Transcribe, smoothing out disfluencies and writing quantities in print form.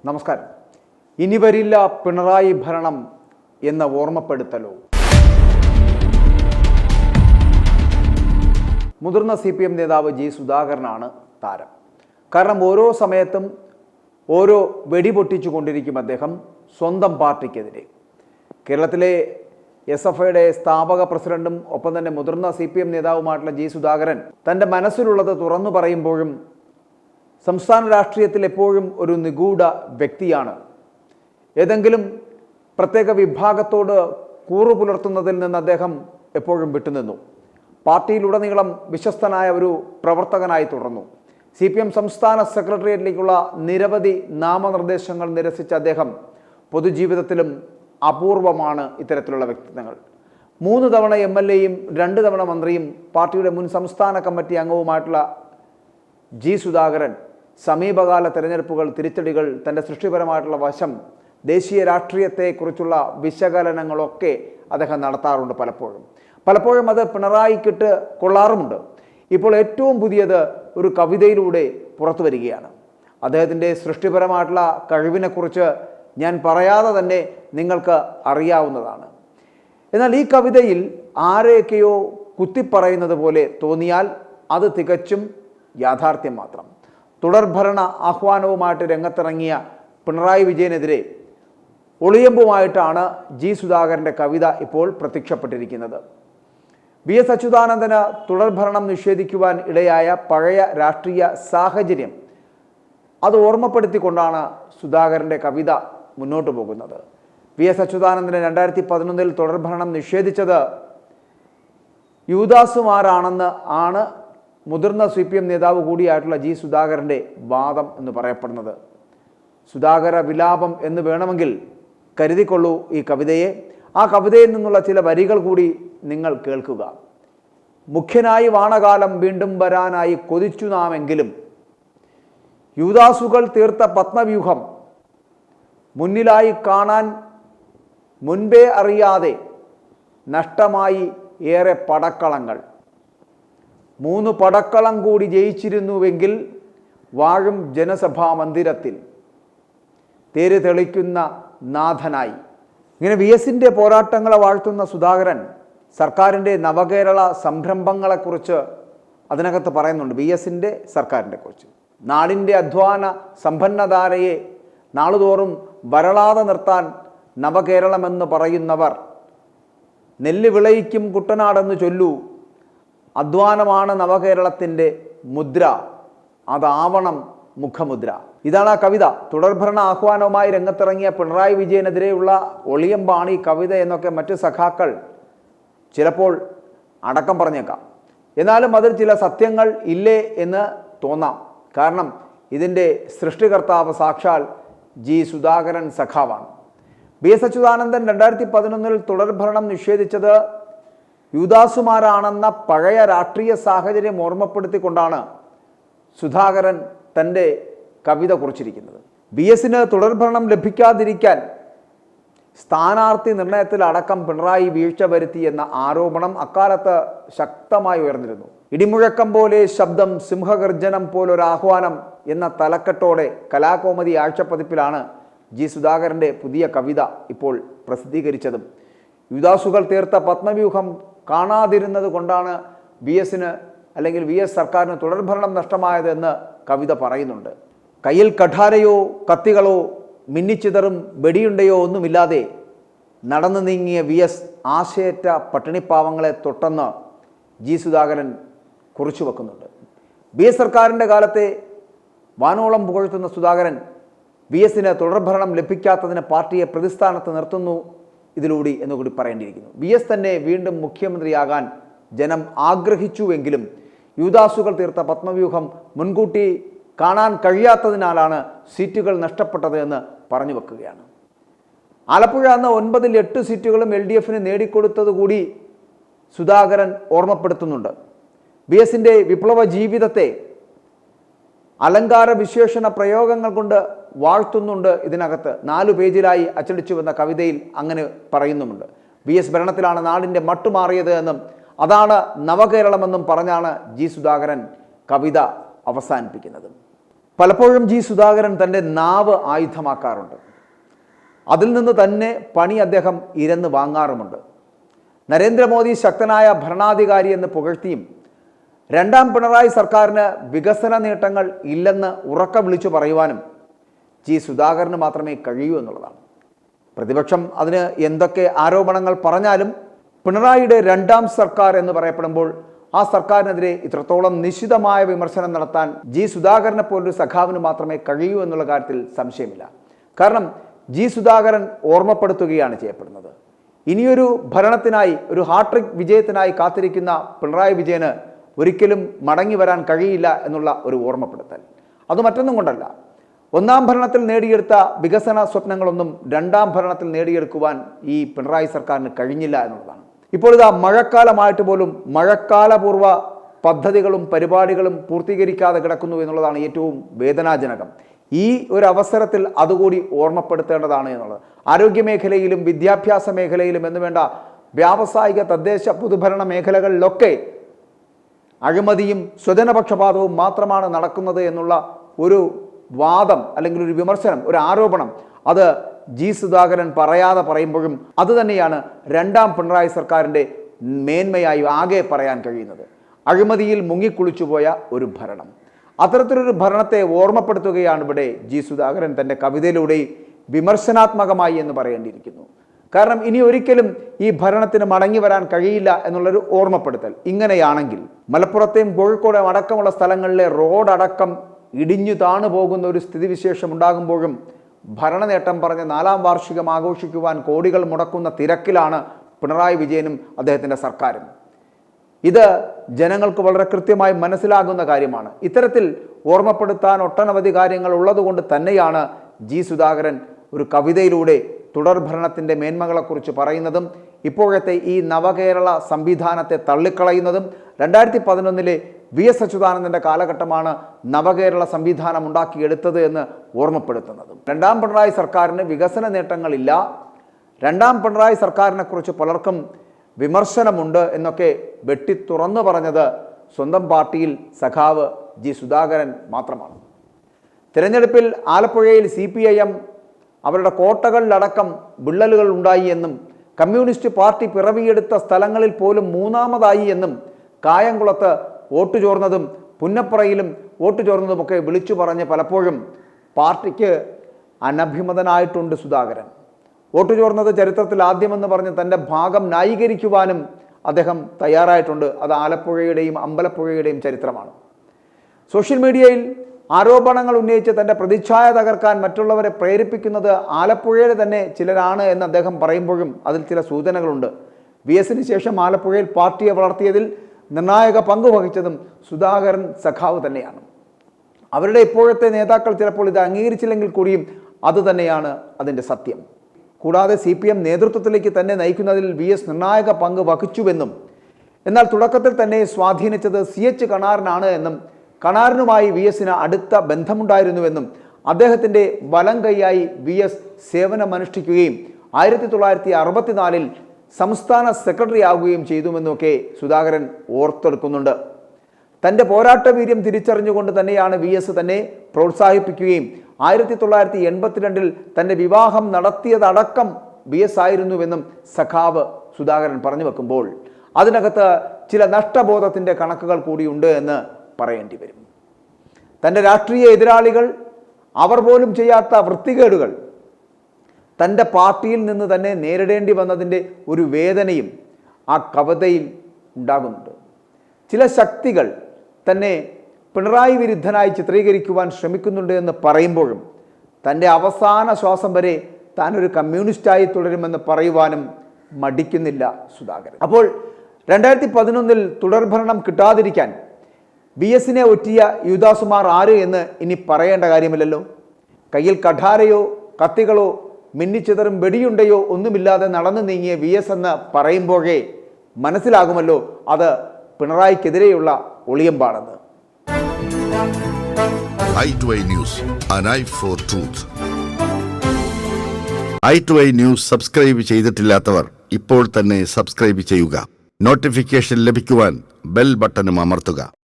നമസ്കാരം. ഇനി വരില്ല പിണറായി ഭരണം എന്ന ഓർമ്മപ്പെടുത്തലോ? മുതിർന്ന CPM നേതാവ് G. സുധാകരനാണ് താരം. കാരണം ഓരോ സമയത്തും ഓരോ വെടിപൊട്ടിച്ചു കൊണ്ടിരിക്കും അദ്ദേഹം സ്വന്തം പാർട്ടിക്കെതിരെ. കേരളത്തിലെ SFIയുടെ സ്ഥാപക പ്രസിഡന്റും ഒപ്പം തന്നെ മുതിർന്ന CPM നേതാവുമായിട്ടുള്ള G. സുധാകരൻ തൻ്റെ മനസ്സിലുള്ളത് തുറന്നു പറയുമ്പോഴും സംസ്ഥാന രാഷ്ട്രീയത്തിൽ എപ്പോഴും ഒരു നിഗൂഢ വ്യക്തിയാണ്. ഏതെങ്കിലും പ്രത്യേക വിഭാഗത്തോട് കൂറു പുലർത്തുന്നതിൽ നിന്ന് അദ്ദേഹം എപ്പോഴും വിട്ടുനിന്നു. പാർട്ടിയിലുടനീളം വിശ്വസ്തനായ ഒരു പ്രവർത്തകനായി തുടർന്നു. CPM സംസ്ഥാന സെക്രട്ടേറിയറ്റിലേക്കുള്ള നിരവധി നാമനിർദ്ദേശങ്ങൾ നിരസിച്ച അദ്ദേഹം പൊതുജീവിതത്തിലും അപൂർവമാണ് ഇത്തരത്തിലുള്ള വ്യക്തിത്വങ്ങൾ. 3 തവണ MLAയും 2 തവണ മന്ത്രിയും പാർട്ടിയുടെ മുൻ സംസ്ഥാന കമ്മിറ്റി അംഗവുമായിട്ടുള്ള G. സുധാകരൻ സമീപകാല തെരഞ്ഞെടുപ്പുകൾ, തിരിച്ചടികൾ, തൻ്റെ സൃഷ്ടിപരമായിട്ടുള്ള വശം, ദേശീയ രാഷ്ട്രീയത്തെക്കുറിച്ചുള്ള വിശകലനങ്ങളൊക്കെ അദ്ദേഹം നടത്താറുണ്ട്. പലപ്പോഴും അത് പിണറായിക്കിട്ട് കൊള്ളാറുമുണ്ട്. ഇപ്പോൾ ഏറ്റവും പുതിയത് ഒരു കവിതയിലൂടെ പുറത്തു വരികയാണ്. അദ്ദേഹത്തിൻ്റെ സൃഷ്ടിപരമായിട്ടുള്ള കഴിവിനെക്കുറിച്ച് ഞാൻ പറയാതെ തന്നെ നിങ്ങൾക്ക് അറിയാവുന്നതാണ്. എന്നാൽ ഈ കവിതയിൽ ആരെയൊക്കെയോ കുത്തിപ്പറയുന്നത് പോലെ തോന്നിയാൽ അത് തികച്ചും യാഥാർത്ഥ്യം മാത്രം. തുടർഭരണ ആഹ്വാനവുമായിട്ട് രംഗത്തിറങ്ങിയ പിണറായി വിജയനെതിരെ ഒളിയമ്പുമായിട്ടാണ് G. സുധാകരൻ്റെ കവിത ഇപ്പോൾ പ്രത്യക്ഷപ്പെട്ടിരിക്കുന്നത്. VS അച്യുതാനന്ദന് തുടർഭരണം നിഷേധിക്കുവാൻ ഇടയായ പഴയ രാഷ്ട്രീയ സാഹചര്യം അത് ഓർമ്മപ്പെടുത്തിക്കൊണ്ടാണ് സുധാകരൻ്റെ കവിത മുന്നോട്ട് പോകുന്നത്. VS അച്യുതാനന്ദന് 2011 തുടർഭരണം നിഷേധിച്ചത് യൂദാസുമാരാണെന്ന് ആണ് മുതിർന്ന CPM നേതാവ് കൂടിയായിട്ടുള്ള G. സുധാകരൻ്റെ വാദം എന്ന് പറയപ്പെടുന്നത്. സുധാകര വിലാപം എന്ന് വേണമെങ്കിൽ കരുതിക്കൊള്ളൂ ഈ കവിതയെ. ആ കവിതയിൽ നിന്നുള്ള ചില വരികൾ കൂടി നിങ്ങൾ കേൾക്കുക. മുഖ്യനായി വാണകാലം വീണ്ടും വരാനായി കൊതിച്ചു നാമെങ്കിലും യൂദാസുകൾ തീർത്ത പത്മവ്യൂഹം മുന്നിലായി കാണാൻ മുൻപേ അറിയാതെ നഷ്ടമായി ഏറെ പടക്കളങ്ങൾ. 3 പടക്കളം കൂടി ജയിച്ചിരുന്നുവെങ്കിൽ വാഴും ജനസഭാ മന്ദിരത്തിൽ തേര് തെളിക്കുന്ന നാഥനായി. ഇങ്ങനെ VSന്റെ പോരാട്ടങ്ങളെ വാഴ്ത്തുന്ന സുധാകരൻ സർക്കാരിൻ്റെ നവകേരള സംരംഭങ്ങളെക്കുറിച്ച് അതിനകത്ത് പറയുന്നുണ്ട്. VSന്റെ സർക്കാരിനെ കുറിച്ച് നാടിൻ്റെ അധ്വാന സമ്പന്നധാരയെ നാളുതോറും വരളാതെ നിർത്താൻ നവകേരളമെന്ന് പറയുന്നവർ നെല്ല് വിളയിക്കും കുട്ടനാടെന്ന് ചൊല്ലൂ, അധ്വാനമാണ് നവകേരളത്തിൻ്റെ മുദ്ര, അതാവണം മുഖമുദ്ര. ഇതാണ് ആ കവിത. തുടർഭരണ ആഹ്വാനവുമായി രംഗത്തിറങ്ങിയ പിണറായി വിജയനെതിരെയുള്ള ഒളിയമ്പാണ് ഈ കവിത എന്നൊക്കെ മറ്റ് സഖാക്കൾ ചിലപ്പോൾ അടക്കം പറഞ്ഞേക്കാം. എന്നാലും അതിൽ ചില സത്യങ്ങൾ ഇല്ലേ എന്ന് തോന്നാം. കാരണം ഇതിൻ്റെ സൃഷ്ടികർത്താവ് സാക്ഷാൽ G. സുധാകരൻ സഖാവാണ്. VS അച്യുതാനന്ദൻ 2011 തുടർഭരണം നിഷേധിച്ചത് യൂദാസുമാരാണെന്ന പഴയ രാഷ്ട്രീയ സാഹചര്യം ഓർമ്മപ്പെടുത്തിക്കൊണ്ടാണ് സുധാകരൻ തൻ്റെ കവിത കുറിച്ചിരിക്കുന്നത്. VSന് തുടർഭരണം ലഭിക്കാതിരിക്കാൻ സ്ഥാനാർത്ഥി നിർണയത്തിൽ അടക്കം പിണറായി വീഴ്ച വരുത്തി എന്ന ആരോപണം അക്കാലത്ത് ശക്തമായി ഉയർന്നിരുന്നു. ഇടിമുഴക്കം പോലെ ശബ്ദം, സിംഹഗർജനം പോലൊരാഹ്വാനം എന്ന തലക്കെട്ടോടെ കലാകൗമുദി ആഴ്ചപ്പതിപ്പിലാണ് G. സുധാകരൻ്റെ പുതിയ കവിത ഇപ്പോൾ പ്രസിദ്ധീകരിച്ചതും. യൂദാസുകൾ തീർത്ത പത്മവ്യൂഹം കാണാതിരുന്നത് കൊണ്ടാണ് VSന് അല്ലെങ്കിൽ VS സർക്കാരിന് തുടർഭരണം നഷ്ടമായത് എന്ന് കവിത പറയുന്നുണ്ട്. കയ്യിൽ കഠാരയോ കത്തികളോ മിന്നിച്ചിതറും വെടിയുണ്ടയോ ഒന്നുമില്ലാതെ നടന്നു നീങ്ങിയ VS ആശയറ്റ പട്ടിണിപ്പാവങ്ങളെ തൊട്ടെന്ന് G. സുധാകരൻ കുറിച്ചു വെക്കുന്നുണ്ട്. VS സർക്കാരിൻ്റെ കാലത്തെ വാനോളം പുകഴ്ത്തുന്ന സുധാകരൻ VSന് തുടർഭരണം ലഭിക്കാത്തതിന് പാർട്ടിയെ പ്രതിസ്ഥാനത്ത് നിർത്തുന്നു ഇതിലൂടെ എന്നുകൂടി പറയേണ്ടിയിരിക്കുന്നു. VS തന്നെ വീണ്ടും മുഖ്യമന്ത്രിയാകാൻ ജനം ആഗ്രഹിച്ചുവെങ്കിലും യൂദാസുകൾ തീർത്ത പത്മവ്യൂഹം മുൻകൂട്ടി കാണാൻ കഴിയാത്തതിനാലാണ് സീറ്റുകൾ നഷ്ടപ്പെട്ടത് എന്ന് പറഞ്ഞു വെക്കുകയാണ്. ആലപ്പുഴ അന്ന് 9-ൽ 8 സീറ്റുകളും LDFന് നേടിക്കൊടുത്തതുകൂടി സുധാകരൻ ഓർമ്മപ്പെടുത്തുന്നുണ്ട്. VSന്റെ വിപ്ലവ ജീവിതത്തെ അലങ്കാര വിശേഷണ പ്രയോഗങ്ങൾ കൊണ്ട് വാഴ്ത്തുന്നുണ്ട്. ഇതിനകത്ത് 4 പേജിലായി അച്ചടിച്ചു വന്ന കവിതയിൽ അങ്ങനെ പറയുന്നുമുണ്ട്. VS ഭരണത്തിലാണ് നാടിൻ്റെ മട്ടുമാറിയത് എന്നും അതാണ് നവകേരളമെന്നും പറഞ്ഞാണ് G. സുധാകരൻ കവിത അവസാനിപ്പിക്കുന്നത്. പലപ്പോഴും ജി സുധാകരൻ തൻ്റെ നാവ് ആയുധമാക്കാറുണ്ട്. അതിൽ നിന്ന് തന്നെ പണി അദ്ദേഹം ഇരന്ന് വാങ്ങാറുമുണ്ട്. നരേന്ദ്രമോദി ശക്തനായ ഭരണാധികാരി എന്ന് പുകഴ്ത്തിയും രണ്ടാം പിണറായി സർക്കാരിന് വികസന നേട്ടങ്ങൾ ഇല്ലെന്ന് ഉറക്കെ വിളിച്ചു പറയുവാനും ജി സുധാകരന് മാത്രമേ കഴിയൂ എന്നുള്ളതാണ്. പ്രതിപക്ഷം അതിന് എന്തൊക്കെ ആരോപണങ്ങൾ പറഞ്ഞാലും പിണറായിയുടെ രണ്ടാം സർക്കാർ എന്ന് പറയപ്പെടുമ്പോൾ ആ സർക്കാരിനെതിരെ ഇത്രത്തോളം നിശിതമായ വിമർശനം നടത്താൻ ജി സുധാകരനെ പോലൊരു സഖാവിന് മാത്രമേ കഴിയൂ എന്നുള്ള കാര്യത്തിൽ സംശയമില്ല. കാരണം ജി സുധാകരൻ ഓർമ്മപ്പെടുത്തുകയാണ് ചെയ്യപ്പെടുന്നത്. ഇനിയൊരു ഭരണത്തിനായി, ഒരു ഹാട്രിക് വിജയത്തിനായി കാത്തിരിക്കുന്ന പിണറായി വിജയന് ഒരിക്കലും മടങ്ങി വരാൻ കഴിയില്ല എന്നുള്ള ഒരു ഓർമ്മപ്പെടുത്തൽ. അത് മറ്റൊന്നും കൊണ്ടല്ല, ഒന്നാം ഭരണത്തിൽ നേടിയെടുത്ത വികസന സ്വപ്നങ്ങളൊന്നും രണ്ടാം ഭരണത്തിൽ നേടിയെടുക്കുവാൻ ഈ പിണറായി സർക്കാരിന് കഴിഞ്ഞില്ല എന്നുള്ളതാണ്. ഇപ്പോൾ ഇതാ മഴക്കാലമായിട്ട് പോലും മഴക്കാലപൂർവ്വ പദ്ധതികളും പരിപാടികളും പൂർത്തീകരിക്കാതെ കിടക്കുന്നു എന്നുള്ളതാണ് ഏറ്റവും വേദനാജനകം. ഈ ഒരു അവസരത്തിൽ അതുകൂടി ഓർമ്മപ്പെടുത്തേണ്ടതാണ് എന്നുള്ളത്. ആരോഗ്യ മേഖലയിലും വിദ്യാഭ്യാസ മേഖലയിലും എന്ന് വേണ്ട വ്യാവസായിക തദ്ദേശ പൊതുഭരണ മേഖലകളിലൊക്കെ അഴിമതിയും സ്വജനപക്ഷപാതവും മാത്രമാണ് നടക്കുന്നത് എന്നുള്ള ഒരു വാദം അല്ലെങ്കിൽ ഒരു വിമർശനം, ഒരു ആരോപണം അത് ജി സുധാകരൻ പറയാതെ പറയുമ്പോഴും അതുതന്നെയാണ് രണ്ടാം പിണറായി സർക്കാരിൻ്റെ മേന്മയായി ആകെ പറയാൻ കഴിയുന്നത്. അഴിമതിയിൽ മുങ്ങിക്കുളിച്ചുപോയ ഒരു ഭരണം. അത്തരത്തിലൊരു ഭരണത്തെ ഓർമ്മപ്പെടുത്തുകയാണ് ഇവിടെ ജി സുധാകരൻ തൻ്റെ കവിതയിലൂടെ വിമർശനാത്മകമായി എന്ന് പറയേണ്ടിയിരിക്കുന്നു. കാരണം ഇനി ഒരിക്കലും ഈ ഭരണത്തിന് മടങ്ങി വരാൻ കഴിയില്ല എന്നുള്ളൊരു ഓർമ്മപ്പെടുത്തൽ. ഇങ്ങനെയാണെങ്കിൽ മലപ്പുറത്തെയും കോഴിക്കോടും അടക്കമുള്ള സ്ഥലങ്ങളിലെ റോഡടക്കം ഇടിഞ്ഞു താണു പോകുന്ന ഒരു സ്ഥിതിവിശേഷം ഉണ്ടാകുമ്പോഴും ഭരണനേട്ടം പറഞ്ഞ് 4ാം വാർഷികം ആഘോഷിക്കുവാൻ കോടികൾ മുടക്കുന്ന തിരക്കിലാണ് പിണറായി വിജയനും അദ്ദേഹത്തിൻ്റെ സർക്കാരും. ഇത് ജനങ്ങൾക്ക് വളരെ കൃത്യമായി മനസ്സിലാകുന്ന കാര്യമാണ്. ഇത്തരത്തിൽ ഓർമ്മപ്പെടുത്താൻ ഒട്ടനവധി കാര്യങ്ങൾ ഉള്ളതുകൊണ്ട് തന്നെയാണ് ജി സുധാകരൻ ഒരു കവിതയിലൂടെ തുടർഭരണത്തിൻ്റെ മേന്മകളെക്കുറിച്ച് പറയുന്നതും ഇപ്പോഴത്തെ ഈ നവകേരള സംവിധാനത്തെ തള്ളിക്കളയുന്നതും 2011 VS അച്യുതാനന്ദൻ്റെ കാലഘട്ടമാണ് നവകേരള സംവിധാനം ഉണ്ടാക്കിയെടുത്തത് എന്ന് ഓർമ്മപ്പെടുത്തുന്നതും. രണ്ടാം പിണറായി സർക്കാരിന് വികസന നേട്ടങ്ങളില്ല, രണ്ടാം പിണറായി സർക്കാരിനെ കുറിച്ച് പലർക്കും വിമർശനമുണ്ട് എന്നൊക്കെ വെട്ടി തുറന്നു പറഞ്ഞത് സ്വന്തം പാർട്ടിയിൽ സഖാവ് ജി സുധാകരൻ മാത്രമാണ്. തിരഞ്ഞെടുപ്പിൽ ആലപ്പുഴയിൽ CPIM അവരുടെ കോട്ടകളിലടക്കം വിള്ളലുകൾ ഉണ്ടായി എന്നും കമ്മ്യൂണിസ്റ്റ് പാർട്ടി പിറവിയെടുത്ത സ്ഥലങ്ങളിൽ പോലും 3ാമതായി എന്നും കായംകുളത്ത് വോട്ട് ചോർന്നതും പുന്നപ്പുറയിലും വോട്ട് ചോർന്നതുമൊക്കെ വിളിച്ചു പറഞ്ഞ് പലപ്പോഴും പാർട്ടിക്ക് അനഭിമതനായിട്ടുണ്ട് സുധാകരൻ. വോട്ട് ചോർന്നത് ചരിത്രത്തിൽ ആദ്യമെന്ന് പറഞ്ഞ് തൻ്റെ ഭാഗം ന്യായീകരിക്കുവാനും അദ്ദേഹം തയ്യാറായിട്ടുണ്ട്. അത് ആലപ്പുഴയുടെയും അമ്പലപ്പുഴയുടെയും ചരിത്രമാണ്. സോഷ്യൽ മീഡിയയിൽ ആരോപണങ്ങൾ ഉന്നയിച്ച് തൻ്റെ പ്രതിച്ഛായ തകർക്കാൻ മറ്റുള്ളവരെ പ്രേരിപ്പിക്കുന്നത് ആലപ്പുഴയിലെ തന്നെ ചിലരാണ് എന്ന് അദ്ദേഹം പറയുമ്പോഴും അതിൽ ചില സൂചനകളുണ്ട്. VSന് ശേഷം ആലപ്പുഴയിൽ പാർട്ടിയെ വളർത്തിയതിൽ നിർണായക പങ്ക് വഹിച്ചതും സുധാകരൻ സഖാവ് തന്നെയാണ്. അവരുടെ ഇപ്പോഴത്തെ നേതാക്കൾ ചിലപ്പോൾ ഇത് അംഗീകരിച്ചില്ലെങ്കിൽ കൂടിയും അതുതന്നെയാണ് അതിൻ്റെ സത്യം. കൂടാതെ CPM നേതൃത്വത്തിലേക്ക് തന്നെ നയിക്കുന്നതിൽ VS നിർണായക പങ്ക് വഹിച്ചുവെന്നും എന്നാൽ തുടക്കത്തിൽ തന്നെ സ്വാധീനിച്ചത് CH കണാരനാണ് എന്നും കണാരനുമായി VSന് അടുത്ത ബന്ധമുണ്ടായിരുന്നുവെന്നും അദ്ദേഹത്തിൻ്റെ വലം കൈയായി VS സേവനമനുഷ്ഠിക്കുകയും 1964 സംസ്ഥാന സെക്രട്ടറി ആവുകയും ചെയ്തുവെന്നൊക്കെ സുധാകരൻ ഓർത്തെടുക്കുന്നുണ്ട്. തൻ്റെ പോരാട്ട വീര്യം തിരിച്ചറിഞ്ഞുകൊണ്ട് തന്നെയാണ് VS തന്നെ പ്രോത്സാഹിപ്പിക്കുകയും 1982 തൻ്റെ വിവാഹം നടത്തിയതടക്കം VS ആയിരുന്നുവെന്നും സഖാവ് സുധാകരൻ പറഞ്ഞു വെക്കുമ്പോൾ അതിനകത്ത് ചില നഷ്ടബോധത്തിൻ്റെ കണക്കുകൾ കൂടിയുണ്ട് എന്ന് പറയേണ്ടി വരും. തൻ്റെ രാഷ്ട്രീയ എതിരാളികൾ അവർ പോലും ചെയ്യാത്ത വൃത്തികേടുകൾ തൻ്റെ പാർട്ടിയിൽ നിന്ന് തന്നെ നേരിടേണ്ടി വന്നതിൻ്റെ ഒരു വേദനയും ആ കവിതയിൽ ഉണ്ടാകുന്നുണ്ട്. ചില ശക്തികൾ തന്നെ പിണറായി വിരുദ്ധനായി ചിത്രീകരിക്കുവാൻ ശ്രമിക്കുന്നുണ്ട് എന്ന് പറയുമ്പോഴും തൻ്റെ അവസാന ശ്വാസം വരെ താനൊരു കമ്മ്യൂണിസ്റ്റായി തുടരുമെന്ന് പറയുവാനും മടിക്കുന്നില്ല സുധാകരൻ. അപ്പോൾ 2011 തുടർഭരണം കിട്ടാതിരിക്കാൻ VSനെ ഒറ്റിയ യുദാസുമാർ ആര് എന്ന് ഇനി പറയേണ്ട കാര്യമില്ലല്ലോ. കയ്യിൽ കഠാരയോ കത്തികളോ മിന്നിച്ചിതറും വെടിയുണ്ടയോ ഒന്നുമില്ലാതെ നടന്നു നീങ്ങിയ VS എന്ന് പറയുമ്പോഴേ മനസ്സിലാകുമല്ലോ അത് പിണറായിക്കെതിരെയുള്ള ഒളിയമ്പാണെന്ന്. i2i News, an eye for truth. i2i News subscribe ചെയ്തിട്ടില്ലാത്തവർ ഇപ്പോൾ തന്നെ സബ്സ്ക്രൈബ് ചെയ്യുക. നോട്ടിഫിക്കേഷൻ ലഭിക്കുവാൻ ബെൽ ബട്ടണും അമർത്തുക.